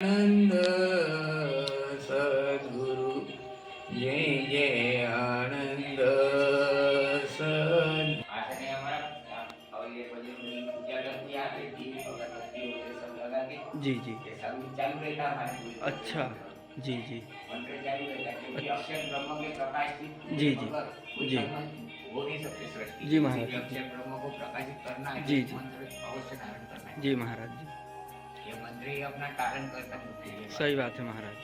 आनंद सद्गुरु जय जय आनंद सद। जी जी चालू रहता हमारे। अच्छा जी जी मंत्र चालू रहता क्योंकि अक्षर ब्रह्म के प्रकाश की जी जी कोई जी कर्म हो नहीं सकते सृष्टि। जी महाराज जी। अक्षर ब्रह्म को प्रकाशित करना है जी तो जी मंत्र अवश्य धारण करना है। जी महाराज जी, ये मंत्र ही अपना कारण करता है। सही बात है महाराज।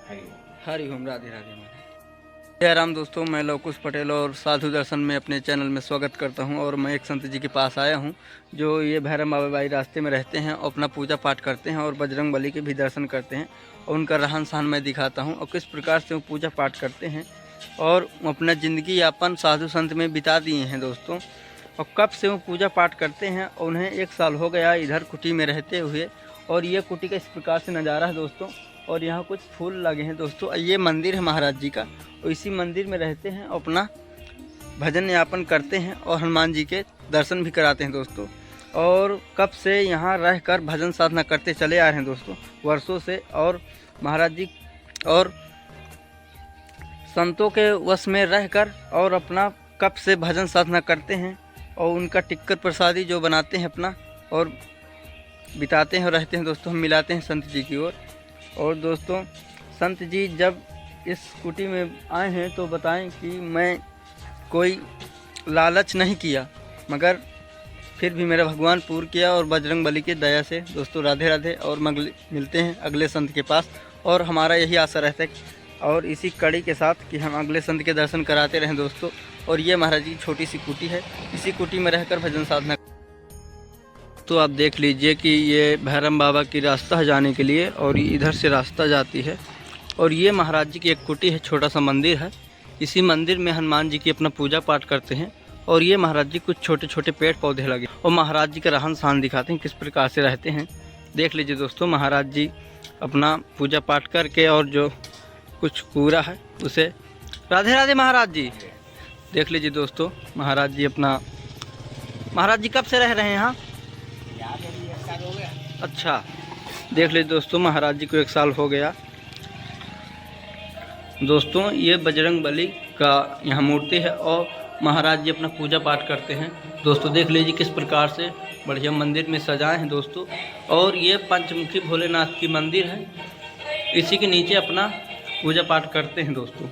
हरि हरि ओम, राधे राधे महाराज। जय राम दोस्तों, मैं लवकुश पटेल और साधु दर्शन में अपने चैनल में स्वागत करता हूं। और मैं एक संत जी के पास आया हूं जो ये भैरम बाबा बाई रास्ते में रहते हैं और अपना पूजा पाठ करते हैं और बजरंग बली के भी दर्शन करते हैं। और उनका रहन सहन मैं दिखाता हूं और किस प्रकार से वो पूजा पाठ करते हैं और अपना ज़िंदगी यापन साधु संत में बिता दिए हैं दोस्तों। और कब से वो पूजा पाठ करते हैं और उन्हें 1 साल हो गया इधर कुटी में रहते हुए। और ये कुटी का इस प्रकार से नज़ारा है दोस्तों। और यहाँ कुछ फूल लगे हैं दोस्तों। ये मंदिर है महाराज जी का और इसी मंदिर में रहते हैं, अपना भजन यापन करते हैं और हनुमान जी के दर्शन भी कराते हैं दोस्तों। और कब से यहाँ रहकर भजन साधना करते चले आ रहे हैं दोस्तों, वर्षों से। और महाराज जी और संतों के वश में रहकर और अपना कब से भजन साधना करते हैं और उनका टिक्कर प्रसादी जो बनाते हैं अपना और बिताते हैं और रहते हैं दोस्तों। हम मिलाते हैं संत जी की ओर। और दोस्तों संत जी जब इस कुटी में आए हैं तो बताएं कि मैं कोई लालच नहीं किया, मगर फिर भी मेरा भगवान पूर्ण किया और बजरंग बली की दया से दोस्तों। राधे राधे। और मिलते हैं अगले संत के पास। और हमारा यही आशा रहता है और इसी कड़ी के साथ कि हम अगले संत के दर्शन कराते रहें दोस्तों। और ये महाराज जी की छोटी सी कुटी है, इसी कुटी में रहकर भजन साधना। तो आप देख लीजिए कि ये भैरम बाबा की रास्ता है जाने के लिए और इधर से रास्ता जाती है। और ये महाराज जी की एक कुटी है, छोटा सा मंदिर है। इसी मंदिर में हनुमान जी की अपना पूजा पाठ करते हैं। और ये महाराज जी कुछ छोटे छोटे पेड़ पौधे लगे और महाराज जी का रहन सहन दिखाते हैं, किस प्रकार से रहते हैं। देख लीजिए दोस्तों, महाराज जी अपना पूजा पाठ करके और जो कुछ पूरा है उसे। राधे राधे महाराज जी। देख लीजिए दोस्तों, महाराज जी अपना, महाराज जी कब से रह रहे हैं यहाँ? अच्छा, देख लीजिए दोस्तों, महाराज जी को 1 साल हो गया दोस्तों। ये बजरंग बली का यहाँ मूर्ति है और महाराज जी अपना पूजा पाठ करते हैं दोस्तों। देख लीजिए किस प्रकार से बढ़िया मंदिर में सजाए हैं दोस्तों। और ये पंचमुखी भोलेनाथ की मंदिर है, इसी के नीचे अपना पूजा पाठ करते हैं दोस्तों।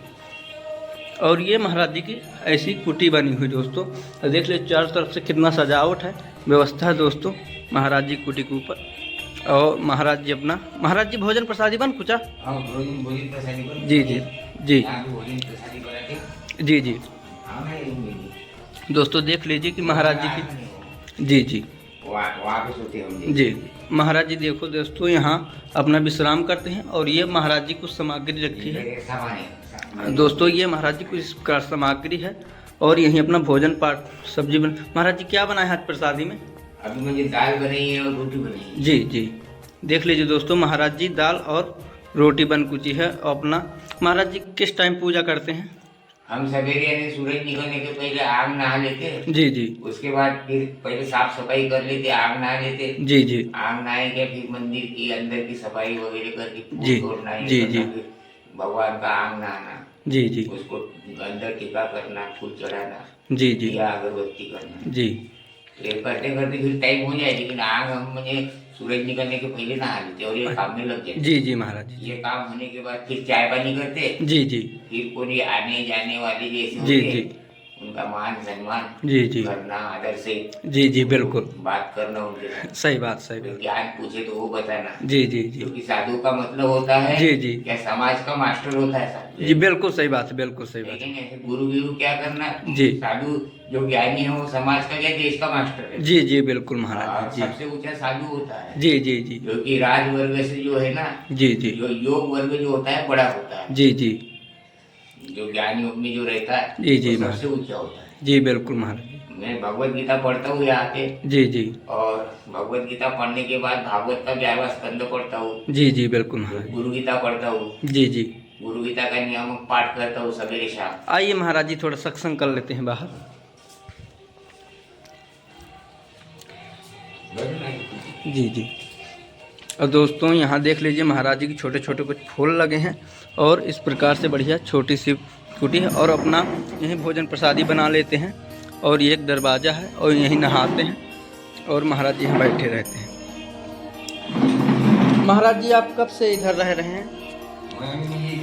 और ये महाराज जी की ऐसी कुटी बनी हुई दोस्तों। देख लीजिए चारों तरफ से कितना सजावट है, व्यवस्था है दोस्तों महाराज जी कुटी के ऊपर। और महाराज जी अपना, महाराज जी भोजन प्रसादी बन कुचा। भोजन प्रसादी बन। जी जी जी भोजन प्रसादी बनाते। जी जी दोस्तों देख लीजिए कि महाराज जी की, जी जी वहाँ पे सोते हम जी महाराज जी देखो दोस्तों, यहाँ अपना विश्राम करते हैं। और ये महाराज जी कुछ सामग्री रखी है दोस्तों। ये महाराज जी कुछ इस प्रकार सामग्री है और यहीं अपना भोजन पाठ सब्जी बन। महाराज जी क्या बनाए हाथ प्रसादी में? अभी मुझे दाल बनी है और रोटी बनी है। जी जी देख लीजिए दोस्तों, महाराज जी दाल और रोटी बन कुची है। और अपना महाराज जी किस टाइम पूजा करते हैं? हम सवेरे यानी सूरज निकलने के पहले आग नहा लेते। जी जी उसके बाद फिर पहले साफ सफाई कर लेते, आग नहा लेते। जी जी आग नहाए के फिर मंदिर की अंदर की सफाई वगैरह करके जी फूल तोड़ना है, जी जी फिर भगवान का आग नहाना, जी जी उसको अंदर टीका करना, फूल चढ़ाना, जी जी दिया अगरबत्ती करना। जी ये करते करते फिर टाइम हो जाए, लेकिन आग हम मुझे सूरज निकलने के पहले नहा लेते और ये काम में लग जाते। जी जी महाराज जी ये काम होने के बाद फिर चाय पानी करते। जी जी फिर कोई आने जाने वाले जैसे जी होते, जी उनका मान सम्मान जी जी करना, आदर से जी जी बिल्कुल बात करना उनके साथ। सही बात, सही फिर बात। ज्ञान पूछे तो वो बताना। जी जी जी क्योंकि साधु का मतलब होता है जी जी क्या समाज का मास्टर होता है साधु। जी बिल्कुल सही बात है, बिल्कुल सही बात लेकिन ऐसे गुरु गुरु क्या करना जी। साधु जो ज्ञानी है वो समाज का क्या देश का मास्टर है। जी जी बिल्कुल और महाराज जी। सबसे ऊंचा साधु होता है। जी जी जी क्योंकि राज वर्ग से जो है ना, जी जी जो योग वर्ग जो होता है बड़ा होता है। जी जी जो ज्ञान योग में जो रहता है जी जी वो सबसे ऊंचा होता है। जी बिल्कुल महाराज। मैं भगवत गीता पढ़ता हूँ यहाँ पे। जी जी और भगवत गीता पढ़ने के बाद भागवत का 11वां स्कंद पढ़ता हूँ। जी जी बिल्कुल महाराज। गुरु गीता पढ़ता हूँ। जी जी गुरु गीता का नियामक पाठ करता हूँ सवेरे शाम। आइए महाराज जी थोड़ा सत्संग कर लेते हैं बाहर। जी जी और दोस्तों यहाँ देख लीजिए महाराज जी के छोटे छोटे कुछ फूल लगे हैं और इस प्रकार से बढ़िया छोटी सी कुटी है और अपना यहीं भोजन प्रसादी बना लेते हैं। और ये एक दरवाज़ा है और यहीं नहाते हैं और महाराज जी यहाँ बैठे रहते हैं। महाराज जी आप कब से इधर रह रहे हैं?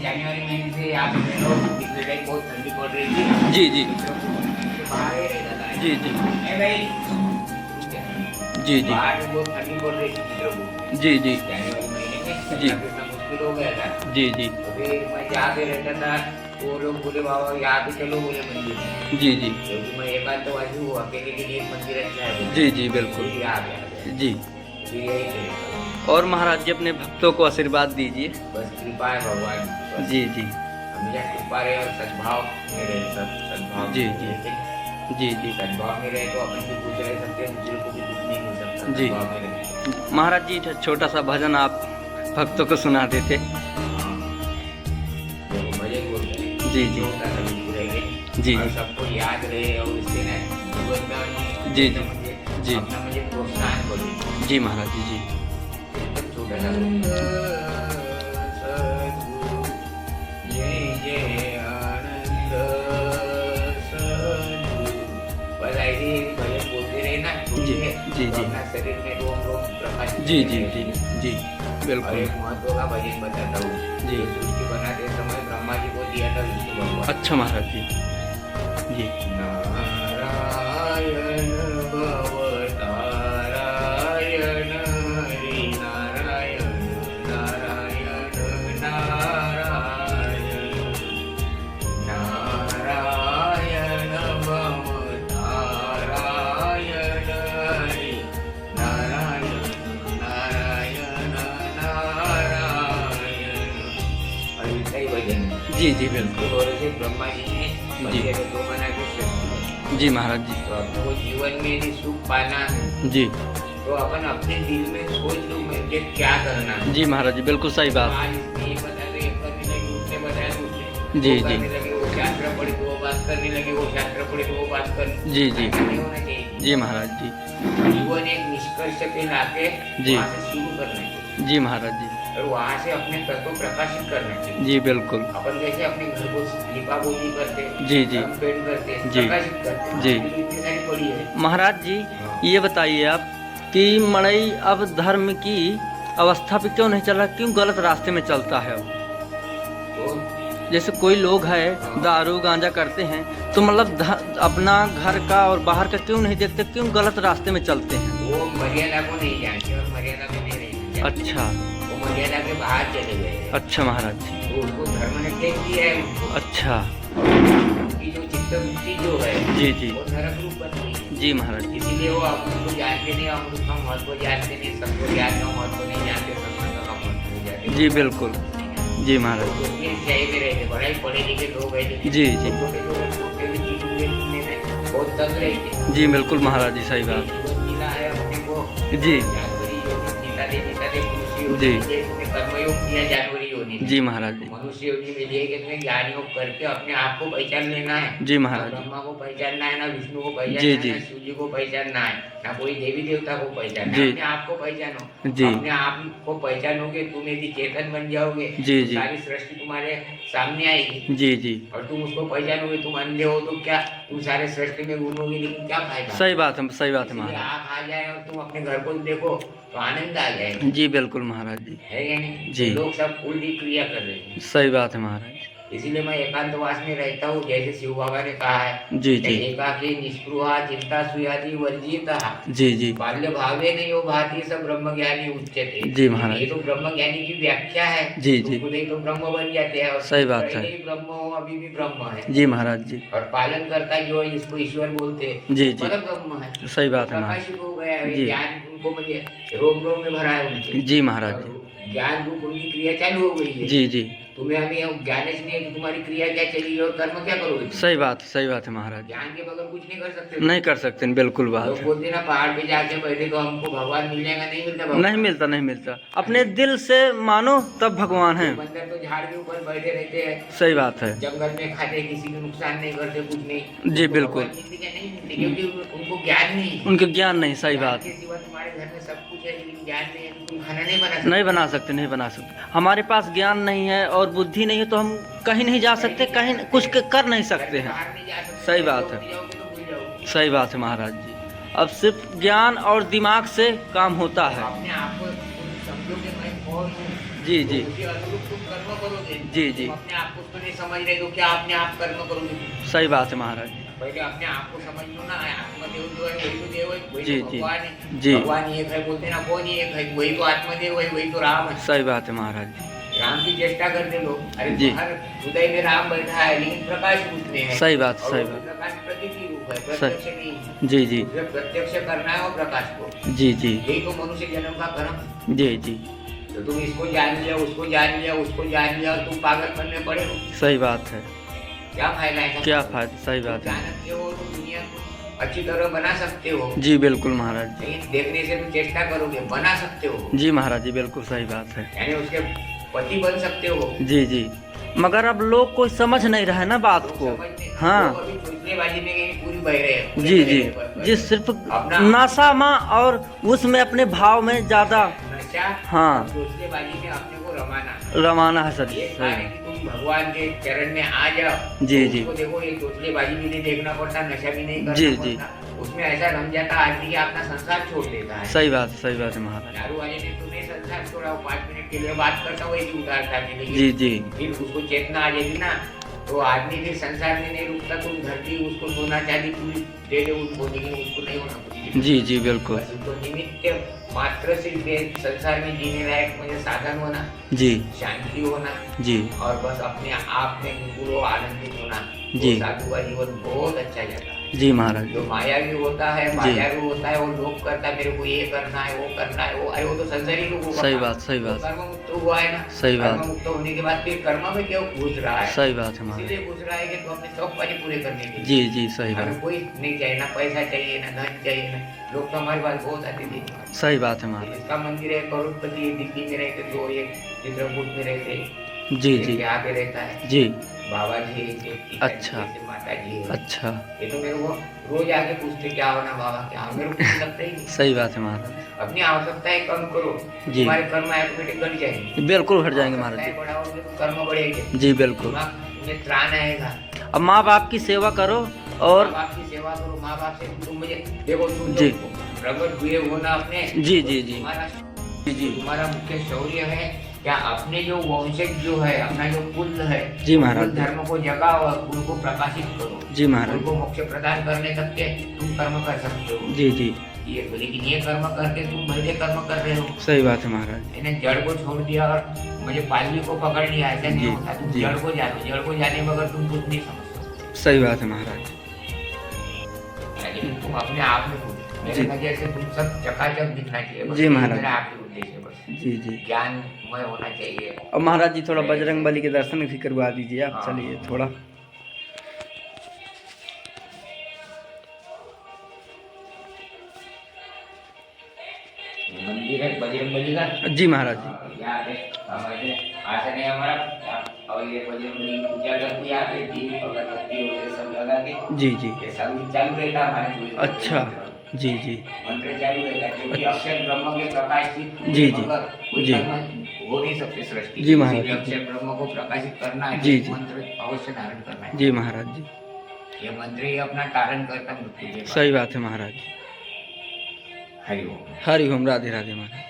जनवरी महीने से आप पिछले टाइम बहुत ठंडी पड़ रही थी। जी जी बाहर ही रहता था। जी जी जी जी बाहर बहुत ठंडी पड़ रही थी चित्रों को। जी जी जनवरी महीने में जी। इतना मुश्किल हो गया था। जी जी तो फिर मैं यहाँ पे रहता था, वो लोग बोले बाबा यहाँ पे चलो बोले मंदिर में, जी जी क्योंकि मैं एकांतवासी हूँ, अकेले के लिए एक मंदिर अच्छा है बोले। जी जी बिल्कुल फिर यहाँ पे आ गया। जी। फिर यही चलेगा। और महाराज जी अपने भक्तों को आशीर्वाद दीजिए। बस कृपा है भगवान की, बस जी जी हमेशा कृपा रहे और सद्भाव में रहे, सद्भाव जी, में जी। रहे। जी जी सद्भाव में रहे तो अपन भी कुछ रह सकते हैं, दूसरे को भी कुछ नहीं हो सकता। जी। सद्भाव में रहे। महाराज जी छोटा सा भजन आप भक्तों को सुना देते। देखो भजन बोलते हैं। जी, जी। छोटा सा बिल्कुल रहे। जी, और जी। सबको याद रहे और इससे ना जीवन में जी, जी। मुझे जी। अपना मुझे प्रोत्साहन करो। जी महाराज जी जी एकदम छोटा सा सद्गुरु जय जय आनंद सद्गुरु। बस ऐसे ही भजन बोलते रहे ना, जी, जी, जी। अपना शरीर में रोम रोम प्रकाश। जी जी जी जी और बिल्कुल। एक महत्व का भजन बताता हूँ। जी। ये सृष्टि बनाते समय ब्रह्मा जी को दिया था विष्णु भगवान। अच्छा महाराज जी जी नारायण भवतारायण हरि नारायण नारायण नारायण नारायण भवतारायण हरि नारायण नारायण नारायण। और ऐसा ही भजन जी जी बिल्कुल। और ऐसे ब्रह्मा जी ने मंदिर को दो बना के सृष्टि की। जी महाराज जी तो अपने को जीवन में यदि सुख पाना है जी तो अपन अपने दिल में सोच लो मुझे क्या करना है। जी महाराज जी बिल्कुल सही बात। आज इसने ये बताया तो ये करने लगे, उसने बताया तो उसने जी, वो जी। करने लगे, वो शास्त्र पढ़े तो वो बात करने लगे, वो शास्त्र पढ़े तो वो बात कर। जी, जी। ऐसा नहीं होना चाहिए। जी महाराज जी जीवन एक निष्कर्ष पे लाके जी। वहाँ से शुरू करना चाहिए जी महाराज जी और वहाँ से अपने तत्व प्रकाशित करना चाहिए। जी बिल्कुल। अपन कैसे अपने घर को लिपा पोती करते, जी, जी। रंग पेंट करते, जी। प्रकाशित करते, जी। इतनी सारी पड़ी है। महाराज जी ये बताइए आप कि मड़ई अब धर्म की अवस्था पे क्यों नहीं चल रहा, क्यों गलत रास्ते में चलता है वो? तो जैसे कोई लोग है दारू गांजा करते हैं तो मतलब अपना घर का और बाहर का क्यों नहीं देखते, क्यों गलत रास्ते में चलते हैं? वो मर्यादा को नहीं जानते और मर्यादा में नहीं रहते। अच्छा वो मर्यादा के बाहर चले गए हैं। अच्छा महाराज जी तो उसको धर्म ने त्याग दिया है उनको। अच्छा उनकी जो चित्तवृत्ति जो है जी जी वो नरक रूप बन गई है। जी महाराज जी इसीलिए वो अमृत को जानते नहीं, अमृत का महत्व जानते नहीं, सबको ज्ञान का महत्व नहीं जानते, सत्संग का महत्व नहीं जानते। जी बिल्कुल जी महाराज तो ये सही में रहते, बड़े पढ़े लिखे लोग हैं लेकिन जी, जी। छोटे छोटे भी जीवन में बहुत तंग रहते। जी बिल्कुल महाराज जी सही बात। जीवन मिला है अपने को जी जानवरी योनि, गीता दे मनुष्य योनि जी। मिले, तुम्हें कर्मयोग किया जानवरी योनि में। जी महाराज जी मनुष्य योनि मिली है कि तुम्हें ज्ञान योग करके अपने आप को पहचान लेना है। जी ना महाराज जी ब्रह्मा को पहचानना है, ना विष्णु को पहचानना जी, है, जी। ना शिव जी को पहचानना है, ना कोई देवी देवता को पहचानना जी। है। अपने आप को पहचानो। जी। अपने आप को पहचानोगे, तुम यदि चेतन बन जाओगे जी, तो जी। सारी सृष्टि तुम्हारे सामने आएगी। जी जी और तुम उसको पहचानोगे, तुम अंधे हो तो क्या, तुम सारे सृष्टि में घूमोगे लेकिन क्या फायदा। सही बात है इसलिए महाराज आप आ जाए और तुम अपने घर को देखो तो आनंद आ जाएगा, जी बिल्कुल महाराज जी है या नहीं? जी। लोग सब उल्टी क्रिया कर रहे हैं। सही बात है महाराज इसीलिए मैं एकांतवास में रहता हूँ, जैसे शिव बाबा ने कहा है। जी जी एकाकी निष्पृहा चिंता सुयादि वर्जिता जी जी बाल्य भावे नहीं हो भाती सब ब्रह्म ज्ञानी उच्चते। जी महाराज। ये तो ब्रह्म ज्ञानी की व्याख्या है। जी, जी। तुम खुद ही तो ब्रह्म बन जाते हैं और सही बात है। पहले ही ब्रह्म हो, अभी भी ब्रह्म है। जी महाराज जी और पालन करता जो है जिसको ईश्वर बोलते हैं, जी, जी। परम ब्रह्म है। सही बात है महाराज प्रकाशित हो गया है, जी। ज्ञान उनको मुझे रोम रोम में भरा है उनके। जी महाराज जी ज्ञान रूप उनकी क्रिया चालू हो गई है। जी जी तुम्हें अभी ज्ञान ही नहीं है तो तुम्हारी क्रिया क्या चलेगी और कर्म क्या करोगे? सही बात है महाराज ज्ञान के बगैर कुछ नहीं कर सकते। नहीं कर सकते बिल्कुल बात लोग है। बोलते ना पहाड़ पे जाके बैठे तो हमको भगवान मिल जाएगा, नहीं मिलता भगवान। नहीं मिलता अपने दिल से मानो तब भगवान है। बंदर तो झाड़ के ऊपर बैठे रहते हैं, सही बात है जंगल में खाते, किसी को नुकसान नहीं करते, कुछ नहीं। जी, उनको बिल्कुल। भगवान मिलते क्या? नहीं मिलते, क्योंकि उनको ज्ञान नहीं है। उनके ज्ञान नहीं सही ज्ञान बात के सिवा तुम्हारे घर में सब कुछ है लेकिन ज्ञान नहीं है तो तुम खाना नहीं बना सकते? नहीं बना सकते, नहीं बना सकते। हमारे पास ज्ञान नहीं है और बुद्धि नहीं है तो हम कहीं नहीं जा सकते, कहीं कुछ कर नहीं सकते हैं। बाहर नहीं जा सकते। सही बात है। जाओगे तो भूल जाओगे। सही बात है महाराज जी। अब सिर्फ ज्ञान और दिमाग से काम होता तो है। अपने आप को समझो कि मैं कौन हूँ। जी जी तो उसी अनुरूप तुम कर्म करोगे। जी जी। तुम अपने आप को नहीं समझ रहे तो क्या अपने आप कर्म करोगे? सही बात है महाराज जी। पहले अपने आप को समझ लो ना, आत्मदेव जो है वही तो देव है, वही जी, तो जी, भगवान है। जी। भगवान एक है बोलते ना, कौन एक है? वही तो आत्मदेव है, वही तो राम है। सही बात है महाराज जी। राम की चेष्टा करते लोग, अरे जी। हर हृदय में राम बैठा है लेकिन प्रकाश रूप में है। सही बात, और सही वो बात। प्रकाश प्रतीति रूप है, सही। प्रत्यक्ष नहीं। जी जी उसे प्रत्यक्ष करना है वो प्रकाश को। जी जी यही तो मनुष्य जन्म का कर्म। जी जी। तो तुम इसको जान लिया, उसको जान लिया, उसको जान लिया और तुम पागलपन में पड़े हो। सही बात है। क्या फायदा है? क्या फायदा? सही बात है। जानते हो तो दुनिया को अच्छी तरह बना सकते हो। जी बिल्कुल महाराज जी। लेकिन देखने से तुम चेष्टा करोगे, बना सकते हो। जी महाराज जी बिल्कुल सही बात है। यानी उसके पति बन सकते हो। जी जी। मगर अब लोग कोई समझ नहीं रहा है ना बात लोग को। समझते हैं। हाँ। लोग अभी चुटलेबाजी में कहीं पूरी बह रहे हैं। जी जी जी। सिर्फ नशा में और उसमें अपने भाव में ज्यादा नशा। हाँ। चुटलेबाजी में अपने को रमाना रवाना है सर। ये सही। कारण कि तुम भगवान के चरण में आ जाओ। जी, तो जी। उसको देखो, ये चुटलेबाजी भी नहीं देखना पड़ता, नशा भी नहीं करना जी, जी। पड़ता। उसमें ऐसा रम जाता आदमी कि अपना संसार छोड़ देता है। सही बात है, सही बात है महाराज। दारू वाले ने तुम्हें संसार छोड़ा, 5 मिनट के लिए बात करता हुआ ही उतारता के लिए। जी जी फिर उसको चेतना आ जाएगी ना, तो आदमी फिर संसार में नहीं रुकता। तुम धरती उसको सोना चांदी पूरी दे दे उसको, लेकिन उसको नहीं होना कुछ। जी जी बिल्कुल। बस उसको निमित्त मात्र सिर्फ ये संसार में जीने लायक मुझे साधन होना, जी शांति होना जी और बस अपने आप में गुरु आनंदित होना। जी। वो साधु का जीवन बहुत अच्छा जाता है। जी महाराज जो जी। मायावी होता है, मायावी होता है, वो लोभ करता है, मेरे को ये करना है, वो करना है, वो अरे वो तो संसारी लोगों का सही काम है। बात, सही तो बात। कर्म मुक्त हुआ है ना। सही बात। कर्म मुक्त होने के बाद फिर कर्म में क्यों घुस रहा है? सही बात है महाराज। इसीलिए घुस रहा है कि तो अपने शौक पानी पूरे करने के लिए। जी जी सही हमें बात। कोई नहीं चाहिए, ना पैसा चाहिए, ना धन चाहिए, ना लोग तो हमारे पास बहुत आते थे। सही बात है महाराज। इसका मंदिर है, करोड़पति है, दिल्ली में रहते, दो एक चित्रकूट में रहते, जी एक जी यहाँ पे रहता है जी। बाबा जी, एक अच्छा। माता जी है। अच्छा। ये तो मेरे को रोज आके पूछते क्या होना बाबा, क्या हो? मेरे को कुछ लगता ही नहीं। सही बात है महाराज। अपनी आवश्यकताएं कम करो, जी। तुम्हारे कर्म ऑटोमेटिक बढ़ जाएंगे। बिल्कुल घट जाएंगे महाराज आवश्यकताएं जी। बढ़ाओगे तो कर्म बढ़ेंगे। जी बिल्कुल। तुम्हें त्राण आएगा। अब माँ बाप की सेवा करो और माँ बाप की सेवा करो। माँ बाप से तुम मुझे देखो, तुम जी। जो प्रकट हुए हो ना अपने, जी जी जी तुम्हारा जी जी तुम्हारा मुख्य शौर्य है क्या? अपने जो वंशज जो है, अपना जो कुल है, जी महाराज। कुल धर्म को जगाओ और कुल को प्रकाशित करो। जी महाराज। कुल को मोक्ष प्रदान करने तक के तुम कर्म कर सकते हो। जी जी ये लेकिन ये कर्म करके तुम भले कर्म कर रहे हो। सही बात है महाराज। मैंने जड़ को छोड़ दिया और मुझे पालवी को पकड़ लिया, ऐसा नहीं जी, होता। तुम जी। जड़ को जानो, जड़ को जाने बगैर तुम कुछ नहीं समझ सकते। सही बात है महाराज। लेकिन तुम अपने आप में खुद, मेरे जी। नजर से तुम सब चकाचक दिखना चाहिए। बस जी यही महाराज। मेरा आखिरी उद्देश्य है बस। जी जी। ज्ञानमय होना चाहिए। अब महाराज जी थोड़ा बजरंग बली के दर्शन भी करवा दीजिए आप। हाँ। चलिए थोड़ा। मंदिर है बजरंगबली का। जी महाराज जी। यहाँ पे हमारे आसन है हमारा, और ये बजरंगबली की पूजा करते हैं यहाँ पे, दीप अगरबत्ती वगैरह सब लगा के। जी जी। ये सब चालू रहता है हमारे पूरे। अच्छा। जी जी मंत्र चालू रहता है क्योंकि अक्षर ब्रह्म के प्रकाश से जी, जी, मगर कोई जी। कर्म हो नहीं सकते सृष्टि। जी महाराज इसीलिए जी। अक्षर ब्रह्म को प्रकाशित करना है, जी, एक जी। मंत्र अवश्य धारण करना है। जी महाराज जी। ये मंत्र ही अपना तारण करता मृत्यु के बाद। सही बात है महाराज। हरि ओम। हरि ओम। राधे राधे महाराज।